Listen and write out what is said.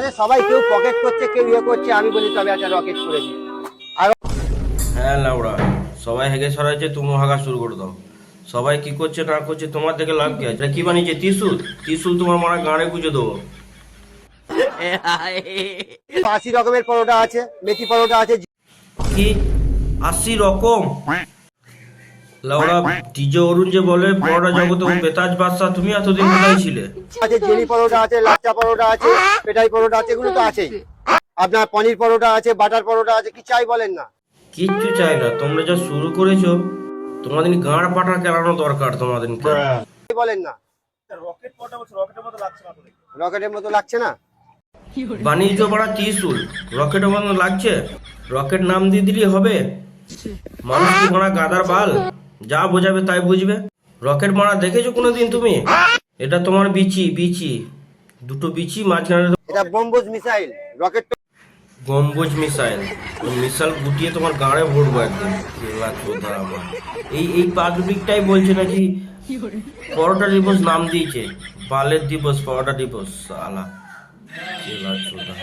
আরে সবাই কেউ পকেট করছে, কেউ ইয়ে করছে, আমি বলি তবে একটা রকেট করেছি। আর হ্যাঁ লাউড়া, সবাই হেগে সরাইছে, তুমি হাগা শুরু করে দাও। সবাই কি করছে না করছে তোমার দেখে লাভ কি আছে? কি বানিয়েছে ত্রিশুল? ত্রিশুল তোমার মারা গাঁড়ে গুঁজে দেবো। 80 রকমের পরোটা আছে, মেথি পরোটা আছে, কি 80 রকম? লাউড়া, ডিজে অরুণ যে বলে পরোটা জগতে ও বেতাজ বাদশা, তুমি এতদিন কোথায় ছিলে? আছে জেলি পরোটা আছে, লাচ্চা পরোটা আছে, পেটাই পরোটা আছে, এগুলো তো আছেই। আপনার পনির পরোটা আছে, বাটার পরোটা আছে, কি চাই বলেন না? কিচ্ছু চাই না, তোমরা যা শুরু করেছো, তোমাদের গাঁড় পাটা কেলানো দরকার তোমাদের। কি বলেন না? রকেটের মতো লাগছে না? বাণিজ্য বাড়া ত্রিশুল, রকেটের মতো লাগছে? রকেট নাম দিয়ে দিলে হবে? মানুষ কি মারা গাদার বাল, যা বোঝাবে তাই বুঝবে। রকেট মারা দেখেছো কোনোদিন তুমি? এটা তোমার বিচি বিচি, দুটো বিচি মাঝখানে। এটা ব্রহ্মোস মিসাইল, রকেট তো গম্বুজ মিসাইল, ওই মিসাইল গুটিয়ে তোমার গাঁড়ে ভরবো একদম। কেলা চোদা আমার। এই এই পাবলিকটাই বলছে নাকি পরোটা দিবস নাম দিয়েছে, বালের দিবস পরোটা দিবস, সালা কেলা চোদা।